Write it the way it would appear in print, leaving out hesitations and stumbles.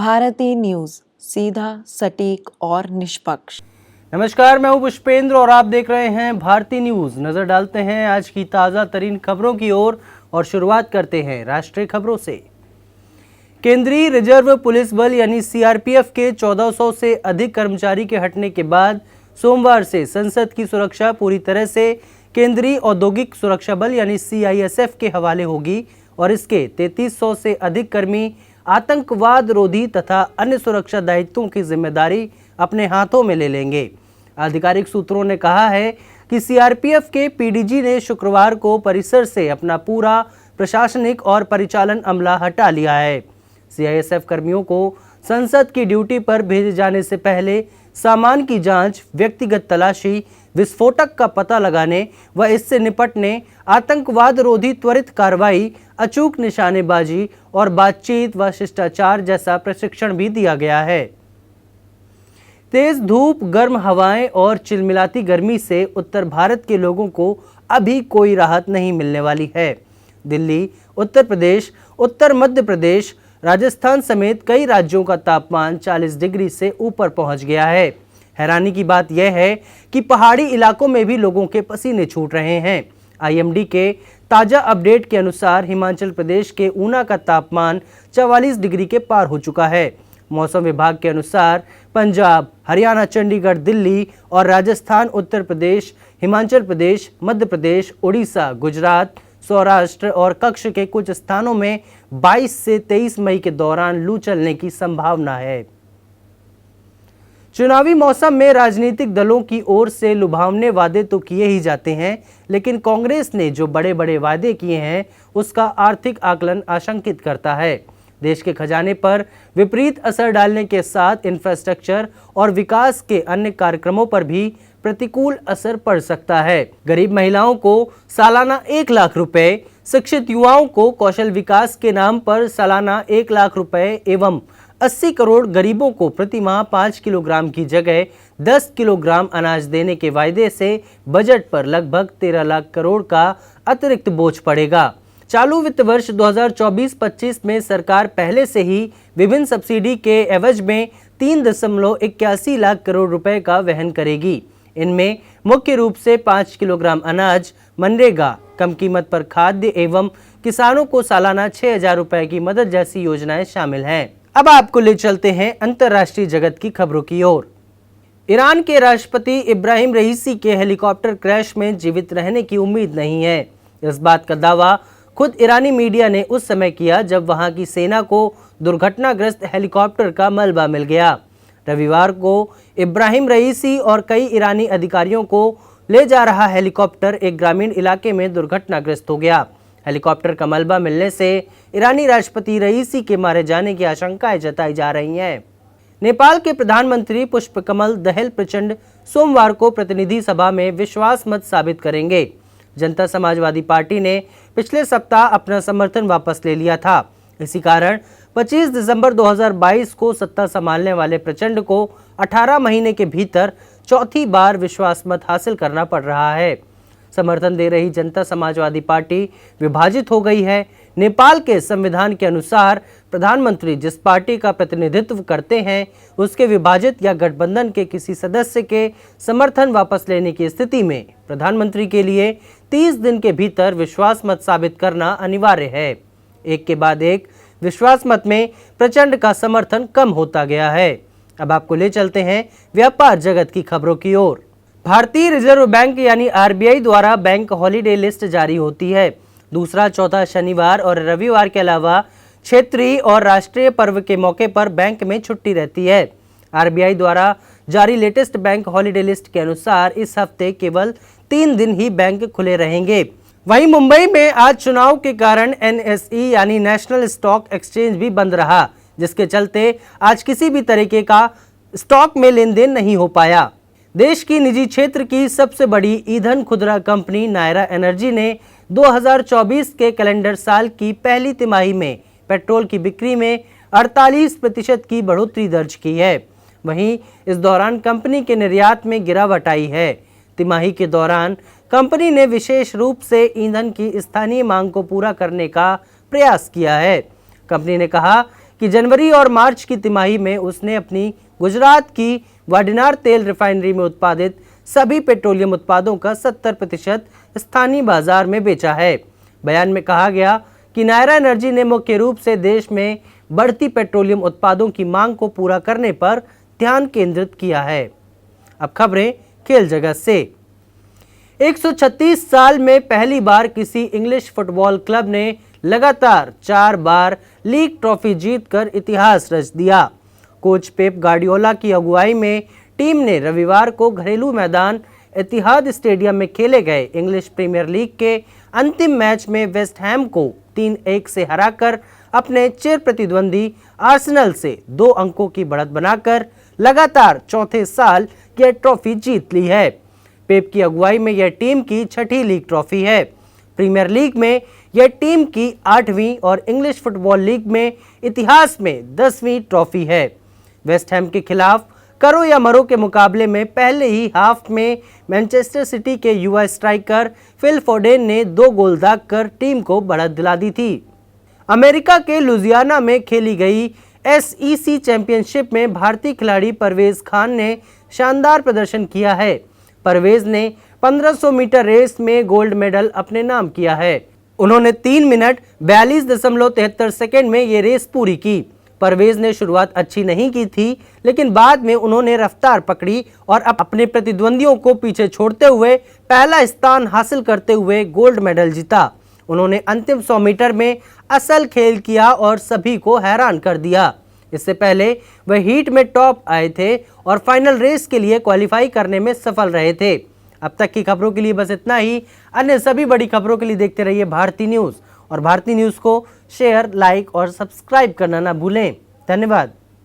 Bharti news, सीधा, सटीक और निष्पक्ष। नमस्कार, मैं हूं पुष्पेंद्र और आप देख रहे हैं भारती न्यूज। नजर डालते हैं आज की ताज़ा तरीन खबरों की ओर और शुरुआत करते हैं राष्ट्रीय खबरों से। केंद्रीय रिजर्व पुलिस बल यानी सीआरपीएफ के 1400 से अधिक कर्मचारी के हटने के बाद सोमवार से संसद की सुरक्षा पूरी तरह से केंद्रीय औद्योगिक सुरक्षा बल यानी सीआईएसएफ के हवाले होगी और इसके 3300 से अधिक कर्मी आतंकवाद रोधी तथा अन्य सुरक्षा दायित्वों की जिम्मेदारी अपने हाथों में ले लेंगे। आधिकारिक सूत्रों ने कहा है कि सीआरपीएफ के पीडीजी ने शुक्रवार को परिसर से अपना पूरा प्रशासनिक और परिचालन अमला हटा लिया है। सीआईएसएफ कर्मियों को संसद की ड्यूटी पर भेजे जाने से पहले सामान की जांच, व्यक्तिगत तलाशी, विस्फोटक का पता लगाने व इससे निपटने, आतंकवाद रोधी त्वरित कार्रवाई, अचूक निशानेबाजी और बातचीत व शिष्टाचार जैसा प्रशिक्षण भी दिया गया है। तेज धूप, गर्म हवाएं और चिलमिलाती गर्मी से उत्तर भारत के लोगों को अभी कोई राहत नहीं मिलने वाली है। दिल्ली, उत्तर प्रदेश, उत्तर मध्य प्रदेश, राजस्थान समेत कई राज्यों का तापमान 40 डिग्री से ऊपर पहुंच गया है। हैरानी की बात यह है कि पहाड़ी इलाकों में भी लोगों के पसीने छूट रहे हैं। आईएमडी के ताजा अपडेट के अनुसार हिमाचल प्रदेश के ऊना का तापमान 44 डिग्री के पार हो चुका है। मौसम विभाग के अनुसार पंजाब, हरियाणा, चंडीगढ़, दिल्ली और राजस्थान, उत्तर प्रदेश, हिमाचल प्रदेश, मध्य प्रदेश, उड़ीसा, गुजरात, सौराष्ट्र और कच्छ के कुछ स्थानों में 22 से 23 मई के दौरान लू चलने की संभावना है। चुनावी मौसम में राजनीतिक दलों की ओर से लुभावने वादे तो किए ही जाते हैं, लेकिन कांग्रेस ने जो बड़े बड़े वादे किए हैं उसका आर्थिक आकलन आशंकित करता है। देश के खजाने पर विपरीत असर डालने के साथ इंफ्रास्ट्रक्चर और विकास के अन्य कार्यक्रमों पर भी प्रतिकूल असर पड़ सकता है। गरीब महिलाओं को सालाना 1 लाख रुपए, शिक्षित युवाओं को कौशल विकास के नाम पर सालाना 1 लाख रुपए एवं 80 करोड़ गरीबों को प्रति माह 5 किलोग्राम की जगह 10 किलोग्राम अनाज देने के वायदे से बजट पर लगभग 13 लाख करोड़ का अतिरिक्त बोझ पड़ेगा। चालू वित्त वर्ष 2024-25 में सरकार पहले से ही विभिन्न सब्सिडी के एवज में 3.81 लाख करोड़ रुपए का वहन करेगी। इनमें मुख्य रूप से 5 किलोग्राम अनाज, मनरेगा, कम कीमत पर खाद्य एवं किसानों को सालाना 6,000 रुपए की मदद जैसी योजनाएं शामिल हैं। अब आपको ले चलते हैं अंतर्राष्ट्रीय जगत की खबरों की ओर। ईरान के राष्ट्रपति इब्राहिम रईसी के हेलीकॉप्टर क्रैश में जीवित रहने की उम्मीद नहीं है। इस बात का दावा खुद ईरानी मीडिया ने उस समय किया जब वहां की सेना को दुर्घटनाग्रस्त हेलीकॉप्टर का मलबा मिल गया। रविवार को इब्राहिम रईसी और कई ईरानी अधिकारियों को ले जा रहा हेलीकॉप्टर एक ग्रामीण इलाके में दुर्घटनाग्रस्त हो गया। हेलीकॉप्टर का मलबा मिलने से ईरानी राष्ट्रपति रईसी के मारे जाने की आशंकाएं जताई जा रही हैं। नेपाल के प्रधानमंत्री पुष्पकमल दहल प्रचंड सोमवार को प्रतिनिधि सभा में विश्वास मत साबित करेंगे। जनता समाजवादी पार्टी ने पिछले सप्ताह अपना समर्थन वापस ले लिया था। इसी कारण 25 दिसंबर 2022 को सत्ता संभालने वाले प्रचंड को 18 महीने के भीतर चौथी बार विश्वास मत हासिल करना पड़ रहा है। समर्थन दे रही जनता समाजवादी पार्टी विभाजित हो गई है। नेपाल के संविधान के अनुसार प्रधानमंत्री जिस पार्टी का प्रतिनिधित्व करते हैं उसके विभाजित या गठबंधन के किसी सदस्य के समर्थन वापस लेने की स्थिति में प्रधानमंत्री के लिए 30 दिन के भीतर विश्वास मत साबित करना अनिवार्य है। एक के बाद एक विश्वास मत में प्रचंड का समर्थन कम होता गया है। अब आपको ले चलते हैं व्यापार जगत की खबरों की ओर। भारतीय रिजर्व बैंक यानी आरबीआई द्वारा बैंक हॉलीडे लिस्ट जारी होती है। दूसरा, चौथा शनिवार और रविवार के अलावा क्षेत्रीय और राष्ट्रीय पर्व के मौके पर बैंक में छुट्टी रहती है। आरबीआई द्वारा जारी लेटेस्ट बैंक हॉलीडे लिस्ट के अनुसार इस हफ्ते केवल 3 दिन ही बैंक खुले रहेंगे। वहीं मुंबई में आज चुनाव के कारण एनएसई यानी नेशनल स्टॉक एक्सचेंज भी बंद रहा, जिसके चलते आज किसी भी तरीके का स्टॉक में लेन देन नहीं हो पाया। देश की निजी क्षेत्र की सबसे बड़ी ईंधन खुदरा कंपनी नायरा एनर्जी ने 2024 के कैलेंडर साल की पहली तिमाही में पेट्रोल की बिक्री में 48% की बढ़ोतरी दर्ज की है। वहीं इस दौरान कंपनी के निर्यात में गिरावट आई है। तिमाही के दौरान कंपनी ने विशेष रूप से ईंधन की स्थानीय मांग को पूरा करने का प्रयास किया है। कंपनी ने कहा कि जनवरी और मार्च की तिमाही में उसने अपनी गुजरात की वाडिनार तेल रिफाइनरी में उत्पादित सभी पेट्रोलियम उत्पादों का 70% स्थानीय बाजार में बेचा है। बयान में कहा गया कि नायरा एनर्जी ने मुख्य रूप से देश में बढ़ती पेट्रोलियम उत्पादों की मांग को पूरा करने पर ध्यान केंद्रित किया है। अब खबरें खेल जगत से। 136 साल में पहली बार किसी इंग्लिश फुटबॉल क्लब ने लगातार 4 बार लीग ट्रॉफी जीतकर इतिहास रच दिया। कोच पेप गार्डियोला की अगुवाई में टीम ने रविवार को घरेलू मैदान एतिहाद स्टेडियम में खेले गए इंग्लिश प्रीमियर लीग के अंतिम मैच में वेस्ट हैम को 3-1 से हराकर अपने चिर प्रतिद्वंदी आर्सेनल से 2 अंकों की बढ़त बनाकर लगातार चौथे साल यह ट्रॉफी जीत ली है। पेप की अगुवाई में यह टीम की 6ठी लीग ट्रॉफी है। प्रीमियर लीग में यह टीम की 8वीं और इंग्लिश फुटबॉल लीग में इतिहास में 10वीं ट्रॉफी है। वेस्ट हैम के खिलाफ करो या मरो के मुकाबले में पहले ही हाफ में मैनचेस्टर सिटी के युवा स्ट्राइकर फिल फोडेन ने 2 गोल दागकर टीम को बढ़त दिला दी थी। अमेरिका के लुजियाना में खेली गई SEC चैंपियनशिप में भारतीय खिलाड़ी परवेज खान ने शानदार प्रदर्शन किया है। परवेज ने 1500 मीटर रेस में गोल्ड मेडल अपने नाम किया है। उन्होंने 3 मिनट 42.73 सेकेंड में ये रेस पूरी की। परवेज ने शुरुआत अच्छी नहीं की थी, लेकिन बाद में उन्होंने रफ्तार पकड़ी और अपने प्रतिद्वंदियों को पीछे छोड़ते हुए पहला स्थान हासिल करते हुए गोल्ड मेडल जीता। उन्होंने अंतिम 100 मीटर में असल खेल किया और सभी को हैरान कर दिया। इससे पहले वह हीट में टॉप आए थे और फाइनल रेस के लिए क्वालिफाई करने में सफल रहे थे। अब तक की खबरों के लिए बस इतना ही। अन्य सभी बड़ी खबरों के लिए देखते रहिए भारती न्यूज़ और भारती न्यूज़ को शेयर, लाइक और सब्सक्राइब करना ना भूलें। धन्यवाद।